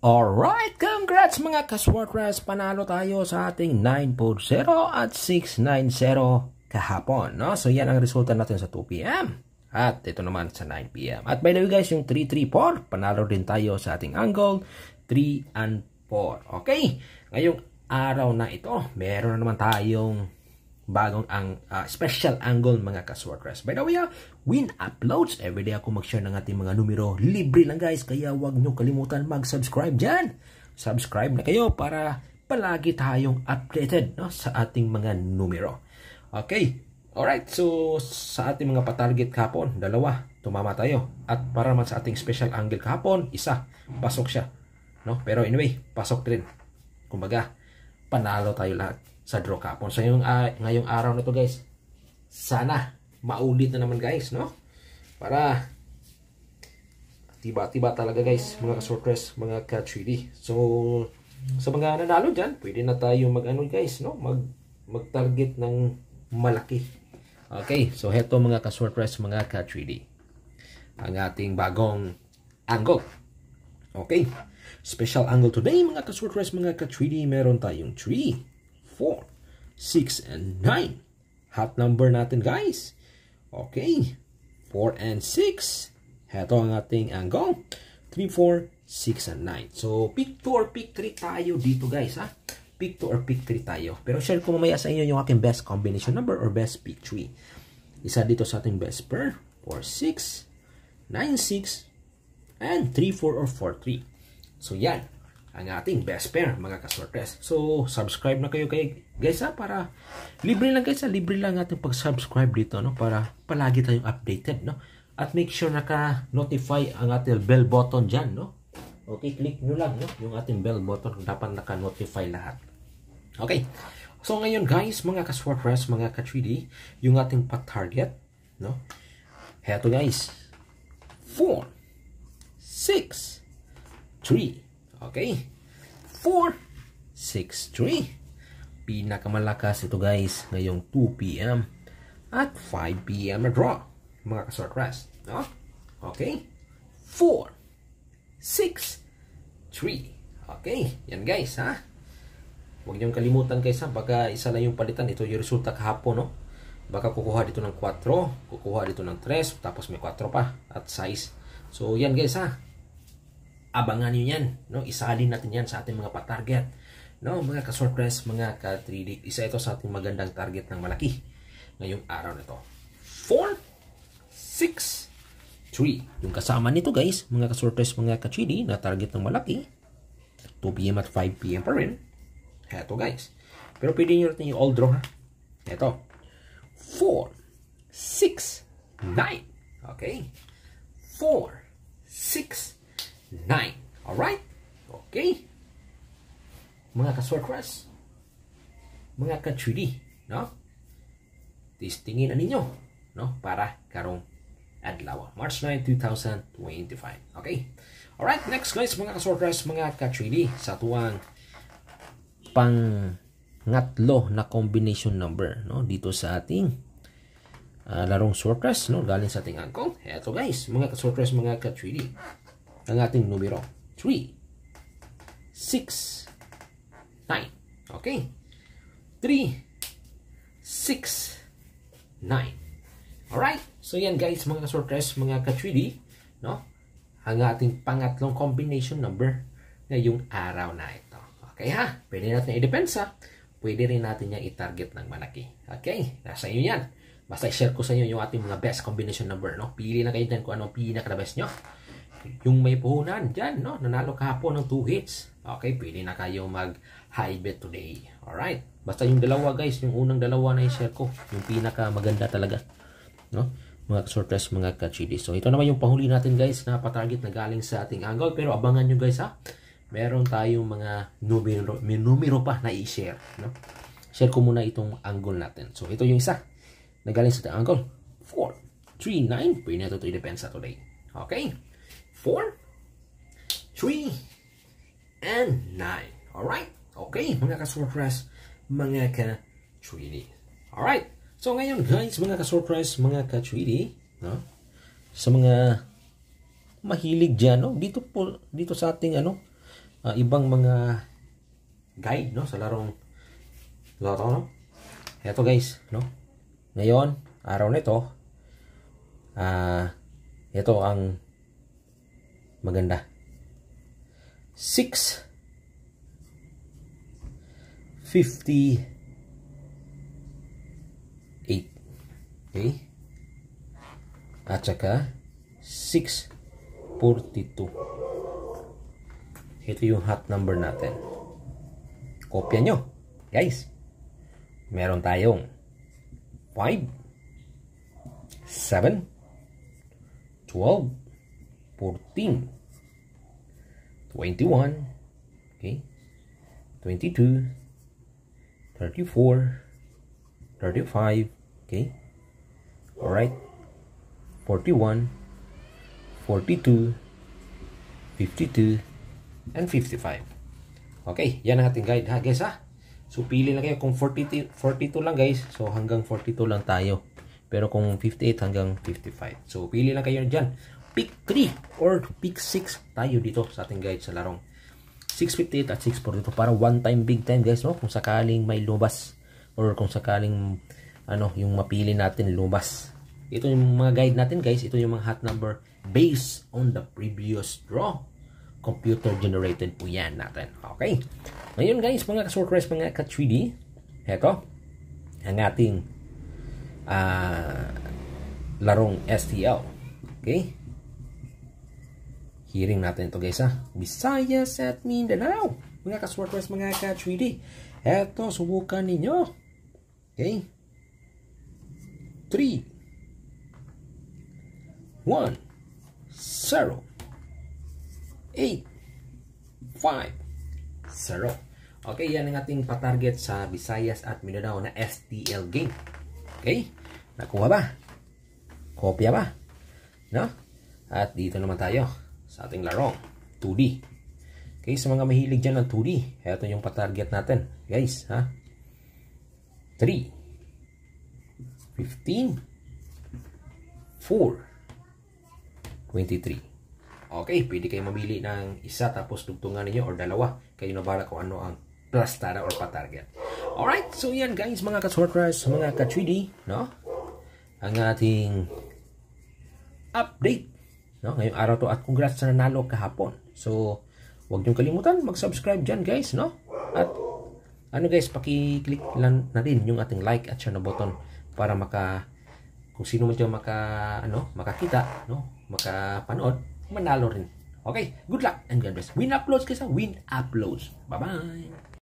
Alright, congrats mga ka-Swartras! Panalo tayo sa ating 9.0 at 6.90 kahapon, no? So yan ang resulta natin sa 2 p.m. At ito naman sa 9 p.m. At by the way guys, yung 3-3-4, panalo din tayo sa ating angle 3 and 4. Okay, ngayong araw na ito, meron na naman tayong bagong special angle mga ka-Swartras. By the way, Win uploads. Everyday ako mag-share ng ating mga numero. Libre lang guys, kaya huwag nyo kalimutan mag-subscribe dyan. Subscribe na kayo para palagi tayong updated, no, sa ating mga numero. Okay, alright. So, sa ating mga patarget kahapon, 2, tumama tayo. At para naman sa ating special angle kahapon, 1, pasok siya. No? Pero anyway, pasok din. Kumbaga, panalo tayo lahat sa draw kahapon. So ngayong araw na to guys, sana maulit na naman guys, no? Para tiba-tiba talaga guys, mga ka-Swartras, mga ka-3D. So sa mga nanalo dyan, pwede na tayo mag-ano guys, no? Mag-target ng malaki. Okay, so heto mga ka-Swartras, mga ka-3D, ang ating bagong angle. Okay, special angle today mga ka-Swartras, mga ka-3D, meron tayong 3, 4, 6, and 9. Hot number natin guys. Okay, 4 and 6. Heto ang ating angle. 3, 4, 6, and 9. So, pick 2 or pick 3 tayo dito guys, ha? Pick 2 or pick 3 tayo. Pero share ko mamaya sa inyo yung aking best combination number or best pick 3. Isa dito sa ating best pair. 4, 6, 9, 6, and 3, 4, or 4, 3. So, yan ang ating best pair mga ka-Swartras. So, subscribe na kayo kay guys, ha, para libre lang guys, ha, libre lang ating pag-subscribe dito, no, para palagi tayong updated, no. At make sure naka-notify ang ating bell button diyan, no. Okay, click nyo lang, no, yung ating bell button, dapat naka-notify lahat. Okay. So, ngayon guys, mga ka-Swartras, mga ka-3D, yung ating pa-target, no. Heto guys. 4, 6, 3. Okay, 4, 6, 3. Pinakamalakas ito guys ngayong 2 p.m. at 5 p.m. na draw mga ka-Swartras, no? Okay, 4, 6, 3. Okay, yan guys, ha? Huwag niyong kalimutan guys, ha? Baka isa lang yung palitan. Ito yung resulta kahapon, no? Baka kukuha dito ng 4, kukuha dito ng 3, tapos may 4 pa at 6. So yan guys, ha? Abangan nyo yan, no? Isalin natin yan sa ating mga pa-target, no? Mga ka-Swartras, mga ka-3D. Isa ito sa ating magandang target ng malaki ngayong araw na ito. 4, 6, 3. Yung kasama nito guys, mga ka-Swartras, mga ka-3D na target ng malaki, 2 p.m. at 5 p.m. pa rin. Heto guys. Pero pwede nyo natin yung all draw, ha? Heto. 4, 6, 9. Okay? 4, 6, 9. Alright? Okay. Mga ka-Swartras, mga ka-3D, no? Testingin na ninyo, no? Para karong adlaw. March 9, 2025. Okay? Alright, next guys, mga ka-Swartras, mga ka-3D, sa tuwang pangatlo na combination number, no? Dito sa ating larong Swartras, no? Galing sa ating angkong. Eto guys, mga ka-Swartras, mga ka-3D, ang ating numero 3, 6, 9. Okay, 3, 6, 9. Alright, so yan guys, mga ka-Swartras, mga ka-3D, no, ang ating pangatlong combination number ngayong araw na ito. Okay ha, pwede natin i-depensa, pwede rin natin yung i-target ng malaki. Okay, nasa inyo yan. Basta i-share ko sa inyo yung ating mga best combination number, no. Pili na kayo dyan kung anong pinaka-best nyo. Yung may puhunan dyan, no? Nanalo kahapon ng 2 hits. Okay, pwede na kayo mag-high bet today. Alright. Basta yung dalawa guys, yung unang dalawa na i-share ko, yung pinaka maganda talaga, no? Mga ka-Swartras, mga ka-3D. So ito naman yung pahuli natin guys na patarget na galing sa ating angle. Pero abangan nyo guys, ha? Meron tayong mga numero pa na i-share, no? Share ko muna itong angle natin. So ito yung isa na galing sa ating angle. 4, 3, 9. Pwede na ito i-depensa today. Okay? 4, 3, and 9. Alright? Okay, mga ka-Swartras, mga ka-3D. Alright? So, ngayon guys, mga ka-Swartras, mga ka-3D, no? Sa mga mahilig dyan, no? Dito sa ating, ibang mga guide, no, sa larong laro, no. Ito guys, no. Ngayon, araw nito, ito ang maganda. 658. Okay? At saka 642. Ito yung hot number natin. Kopya nyo, guys. Meron tayong 5, 7, 12, 14, 21, okay, 22, 34, 35, okay, alright, 41, 42, 52, and 55. Okay, yan ang ating guide ha guys ha. So pili lang kayo kung 42 lang guys. So hanggang 42 lang tayo. Pero kung 58 hanggang 55. So pili lang kayo dyan. Pick 3 or pick 6 tayo dito sa ating guide sa larong 658 at 642 para one time big time guys, no? Kung sakaling may lumabas or kung sakaling yung mapili natin lumabas. Ito yung mga guide natin guys. Ito yung mga hot number based on the previous draw. Computer generated po yan natin. Okay. Ngayon guys, mga ka-sortress, mga ka-3D, eto ang ating larong STL. Okay. Hearing natin ito guys ha. Visayas at Mindanao. Mga ka-sortress, mga ka-3D. Eto, subukan ninyo. Okay. 3, 1, 0, 8, 5, 0. Okay, yan ang ating patarget sa Visayas at Mindanao na STL game. Okay? Nakuha ba? Kopya ba? No? At dito naman tayo sa ating larong 2D. Okay, sa mga mahilig dyan ng 2D, ito yung patarget natin. Guys, ha? 3, 15, 4, 23. Okay, pwede kayo mamili ng isa tapos dugtungan ninyo or dalawa. Kayo na bahala kung ano ang plus tara or patarget. Alright, so yan guys, mga ka-sortress, mga ka-3D, no? Ang ating update, no? Ngayong araw to, at congrats sa nanalo kahapon. So, huwag niyong kalimutan mag-subscribe dyan guys, no? At guys, paki-click lang na rin yung ating like at share na button para kung sino man dyan makakita, no? Makapanood, manalo rin. Okay, good luck and God bless. Win uploads kasi, win uploads. Bye-bye.